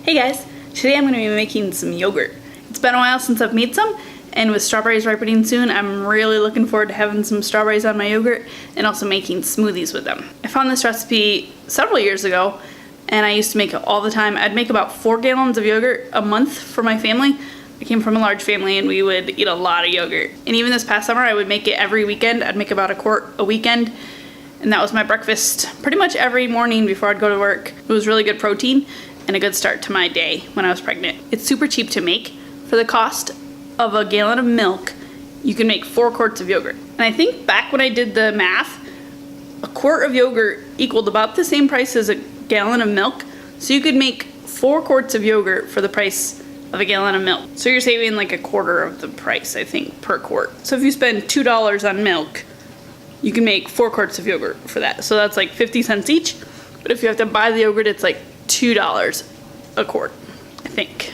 Hey guys, today I'm going to be making some yogurt. It's been a while since I've made some, and with strawberries ripening soon, I'm really looking forward to having some strawberries on my yogurt and also making smoothies with them. I found this recipe several years ago, and I used to make it all the time. I'd make about 4 gallons of yogurt a month for my family. I came from a large family and we would eat a lot of yogurt. And even this past summer, I would make it every weekend. I'd make about a quart a weekend, and that was my breakfast pretty much every morning before I'd go to work. It was really good protein and a good start to my day when I was pregnant. It's super cheap to make. For the cost of a gallon of milk, you can make 4 quarts of yogurt. And I think back when I did the math, a quart of yogurt equaled about the same price as a gallon of milk. So you could make 4 quarts of yogurt for the price of a gallon of milk. So you're saving like a quarter of the price, I think, per quart. So if you spend $2 on milk, you can make 4 quarts of yogurt for that. So that's like 50 cents each. But if you have to buy the yogurt, it's like $2 a quart, I think.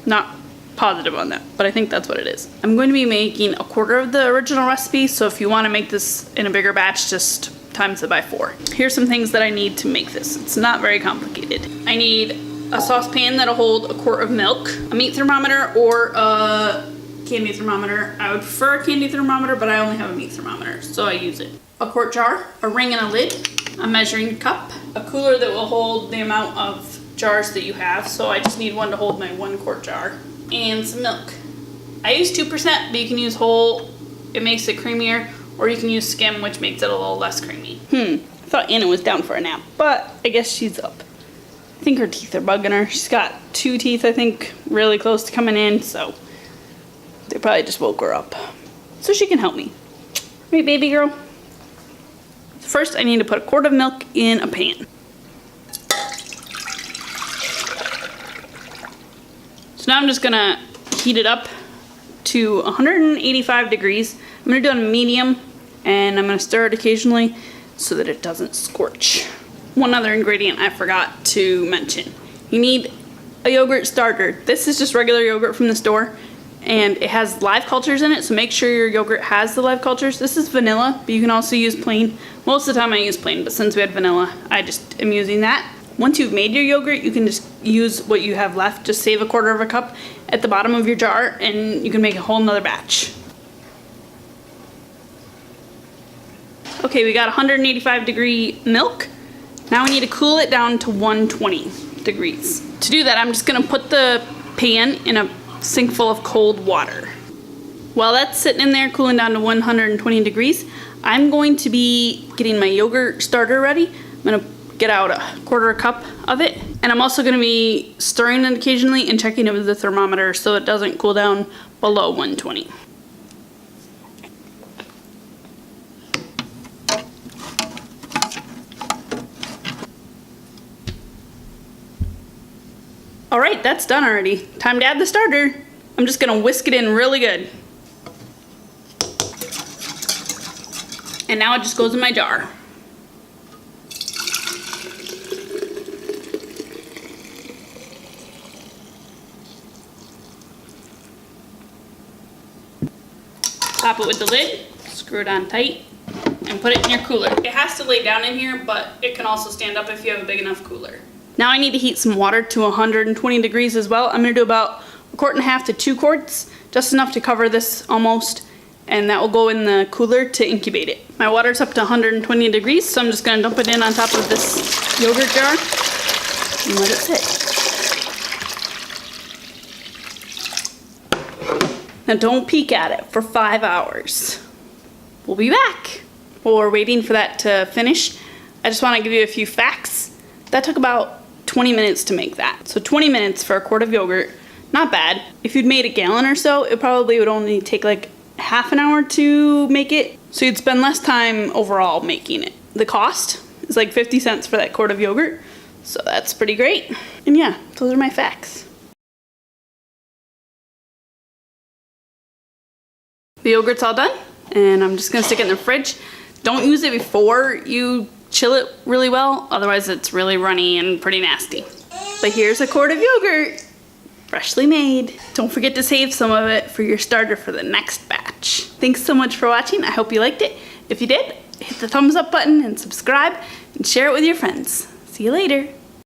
Not positive on that, but I think that's what it is. I'm going to be making a quarter of the original recipe, so if you want to make this in a bigger batch, just times it by 4. Here's some things that I need to make this. It's not very complicated. I need a saucepan that'll hold a quart of milk, a meat thermometer, or a candy thermometer. I would prefer a candy thermometer, but I only have a meat thermometer, so I use it. A quart jar, a ring and a lid, a measuring cup, a cooler that will hold the amount of jars that you have, so I just need one to hold my 1 quart jar, and some milk. I use 2%, but you can use whole. It makes it creamier, or you can use skim, which makes it a little less creamy. I thought Anna was down for a nap, but I guess she's up. I think her teeth are bugging her. She's got 2 teeth, I think, really close to coming in, so they probably just woke her up. So she can help me. Right, baby girl? First, I need to put a quart of milk in a pan. So now I'm just gonna heat it up to 185 degrees. I'm gonna do it on medium, and I'm gonna stir it occasionally so that it doesn't scorch. One other ingredient I forgot to mention. You need a yogurt starter. This is just regular yogurt from the store, and it has live cultures in it, so make sure your yogurt has the live cultures. This is vanilla, but you can also use plain. Most of the time I use plain, but since we had vanilla, I just am using that. Once you've made your yogurt, you can just use what you have left. Just save a quarter of a cup at the bottom of your jar, and you can make a whole nother batch. Okay, we got 185 degree milk. Now we need to cool it down to 120 degrees. To do that, I'm just gonna put the pan in a sink full of cold water. While that's sitting in there cooling down to 120 degrees, I'm going to be getting my yogurt starter ready. I'm gonna get out a quarter cup of it, and I'm also gonna be stirring it occasionally and checking it with the thermometer so it doesn't cool down below 120. All right, that's done already. Time to add the starter. I'm just gonna whisk it in really good. And now it just goes in my jar. Top it with the lid, screw it on tight, and put it in your cooler. It has to lay down in here, but it can also stand up if you have a big enough cooler. Now I need to heat some water to 120 degrees as well. I'm gonna do about 1.5 quarts to 2 quarts, just enough to cover this almost, and that will go in the cooler to incubate it. My water's up to 120 degrees, so I'm just gonna dump it in on top of this yogurt jar and let it sit. Now don't peek at it for 5 hours. We'll be back. While we're waiting for that to finish, I just wanna give you a few facts. That took about 20 minutes to make that. So 20 minutes for a quart of yogurt, not bad. If you'd made a gallon or so, it probably would only take like half an hour to make it. So you'd spend less time overall making it. The cost is like 50 cents for that quart of yogurt. So that's pretty great. And yeah, those are my facts. The yogurt's all done, and I'm just gonna stick it in the fridge. Don't use it before you chill it really well, otherwise it's really runny and pretty nasty. But here's a quart of yogurt, freshly made. Don't forget to save some of it for your starter for the next batch. Thanks so much for watching. I hope you liked it. If you did, hit the thumbs up button and subscribe and share it with your friends. See you later.